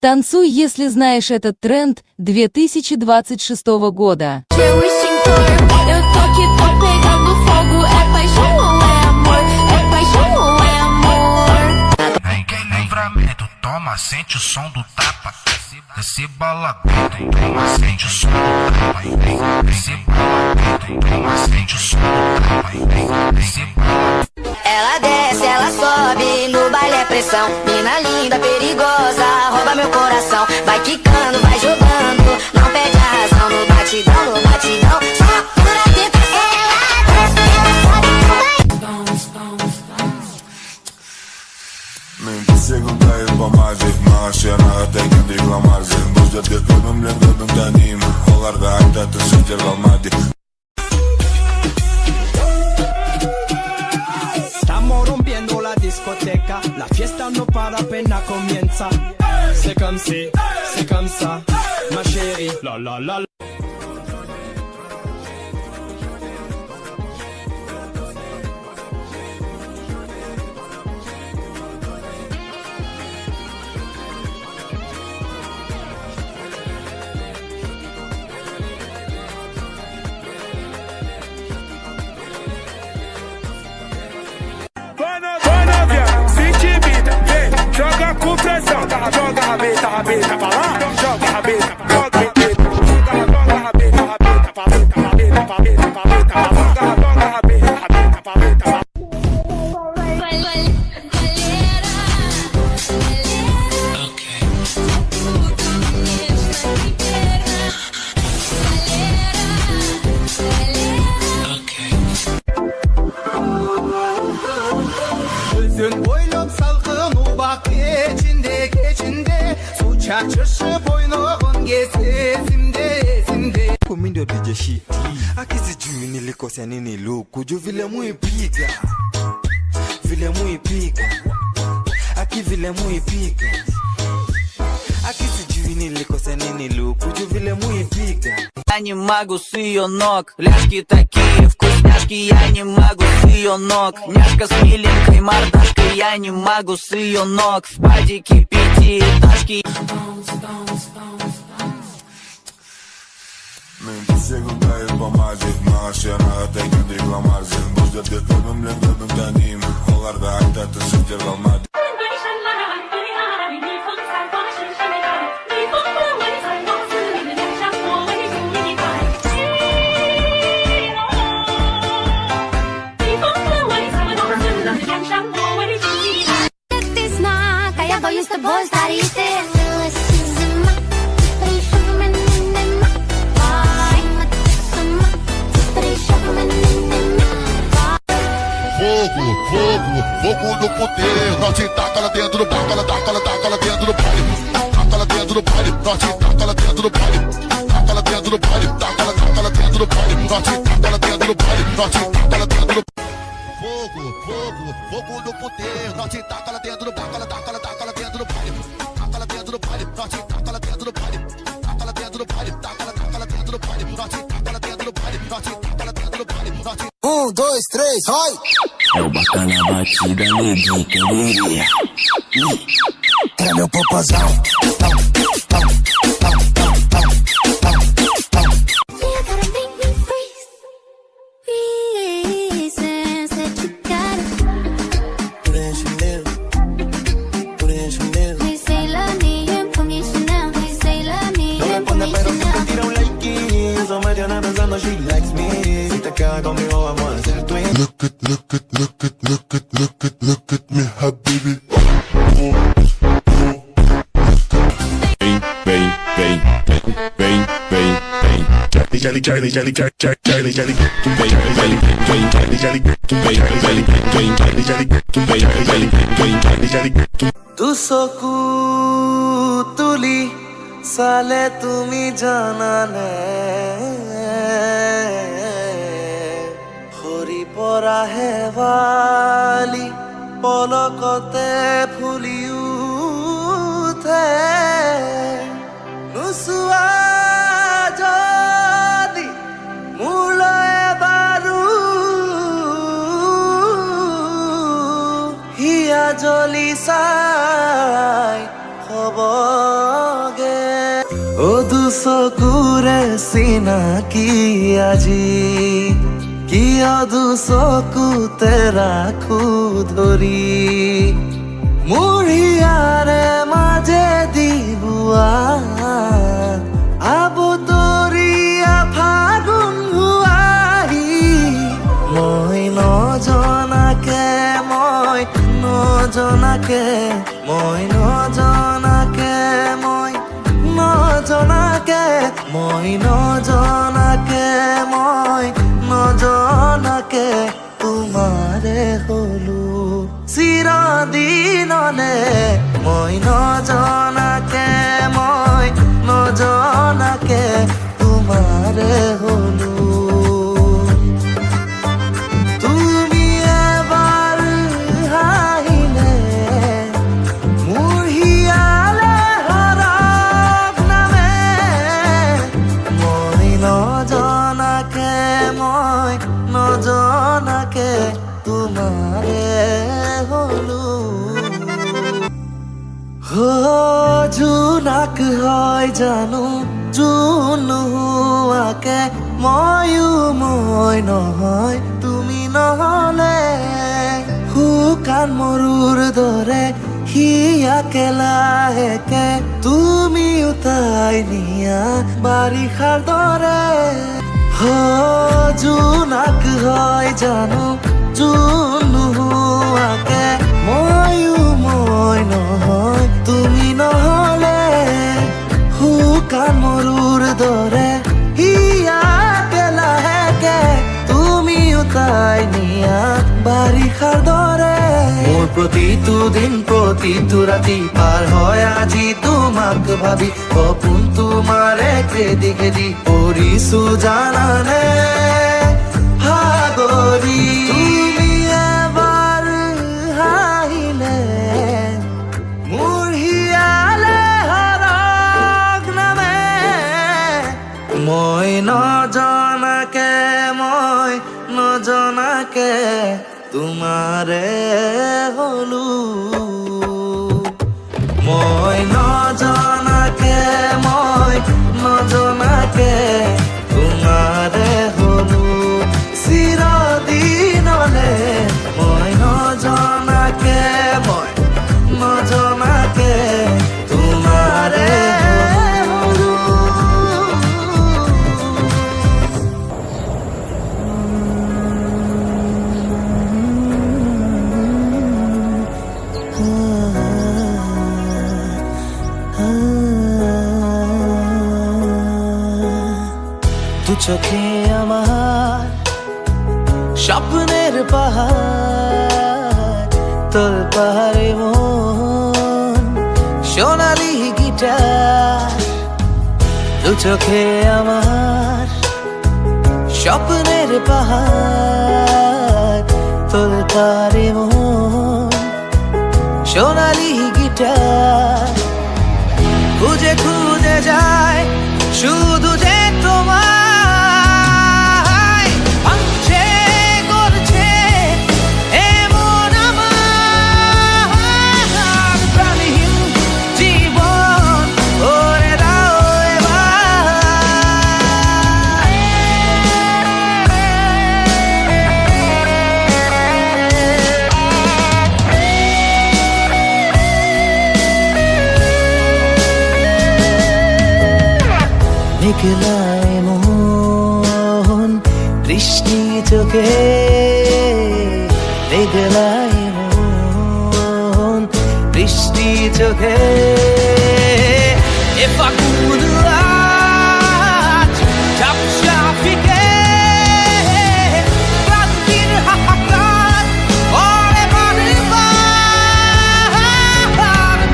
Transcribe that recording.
Танцуй, если знаешь этот тренд 2026 года. Toma, sente o som do tapa. Desce bola preta, toma, sente o som do tapa. Desce bola preta, toma, sente o som do tapa. Desce bola. Ela desce, ela sobe, no baile é pressão. Mina linda, perigosa, rouba meu coração. Vai quicando, vai jogando, não perde a razão. No batidão, só por a tentação. Ela sobe, Mingi секунда и помазить машина Тегенди гламарзин Бұзда декөнім ленгөдің тәнейм Оларда айтаты сетер қалмады Estamos rompiendo la discoteca, la fiesta no para apenas comienza. C'est comme ça, ma chérie. La la la la. Joga com pressão, joga rabeta pra lá, joga rabeta, joga rabeta, joga rabeta pra lá, joga rabeta pra lá. Çarçışı boynağın gezimde. Comindo de shit. Aqui se diminui licor nini louco. De vile muito pica. Vile muito pica. Aqui vile muito pica. Aqui se diminui licor nini louco. De vile muito pica. Я не могу с ее ног, ляжки такие вкусняшки. Я не могу с ее ног, няшка с миленькой мордашкой. Я не могу с ее ног, в падике пятиэтажки. Mingi sekunda и помазить машина Тегенди гламарзин Бұзда декөнім ленгөдің тәнейм Оларда айтаты сетер қалмады Boys to boys, tariste. Fogo no poder, nós te taca lá dentro do palco, ela taca lá dentro do baile, taca lá dentro do baile, nós te taca lá dentro do baile, taca lá dentro do baile, taca lá dentro do baile, nós te taca lá dentro do baile, nós te taca lá dentro do fogo no poder, nós te taca lá dentro do palco, ela taca lá dentro do baile, taca lá dentro do baile, nós te taca lá dentro do baile, taca lá dentro do baile, taca lá dentro do baile, nós te taca lá dentro do baile, nós te taca lá dentro do baile, nós te 1, 2, 3, vai! É o bacana batida, neguinho, quem diria? Era meu popozão. Look at me, habibi. দুসকু তুলি সালে তুমি জানালে হরি পরা হেৱালি পলকতে ফুলি উঠে নুচুৱা যদি মোলৈ বাৰু হিয়া জ্বলি চাই খবৰ দু চকুৰে চিনাকি আজি কিয় দু চকুতে ৰাখো ধৰি মোৰ হিয়াৰে মাজে দিবুৱা আবতৰীয়া ফাগুন হোৱাহি মই নজনাকে মই নজনাকে মই নজনাকে মই নজনাকে মই নজনাকে মই নজনাকে তোমাৰে হলো চিৰদিনলে মই নজনাকে মই নজনাকে তোমাৰে হলো তুমি এবাৰ হাঁহিলে মোৰ হিয়ালে হৰক নামে মই নজনাকে মই নজনাকে তোমাৰে হলো জোনাক হয় জানো জোন নোহোৱাকে ময়ো মই নহয় তুমি নহলে শুকান মৰুৰ দৰে হিয়াকে লাহেকে তুমি উঠাই নিয়া বাৰিষাৰ দৰে জোনাক হয় জানো জোন নোহোৱাকে ময়ো মই নহয় তুমি নহলে শুকান মৰুৰ দৰে হিয়াকে লাহেকে তুমি উঠাই নিয়া বাৰিষাৰ দৰে মোৰ প্ৰতিটো দিন প্ৰতিটো ৰাতি পাৰ হয় আজি তোমাক ভাবি সপোন তোমাৰে খেদি খেদি কৰিছো জানানে সাগৰী তুমি এবাৰ হাঁহিলে মোৰ হিয়ালে হৰক নামে মই নজনাকে মই নজনাকে তোমাৰে হলো মই নজনাকে মই নজনাকে তোমাৰে হলো চিৰদিনলে মই নজনাকে মই নজনাকে তোমাৰে হলো দু চোখে আমার স্বপ্নের পাহাড় তোর পাহাড়ে মন সোনালি গিটার দু চোখে আমার স্বপ্নের পাহাড় তোর পাহাড়ে মন সোনালি গিটার খুঁজে খুঁজে যায় শুধু যে তোমায় ভাঙছে করছে এমন আমার প্রাণহীন জীবন করে দাও মেঘলায় মন বৃষ্টি চোখে মেঘলায় মন বৃষ্টি চোখে এ ফাগুন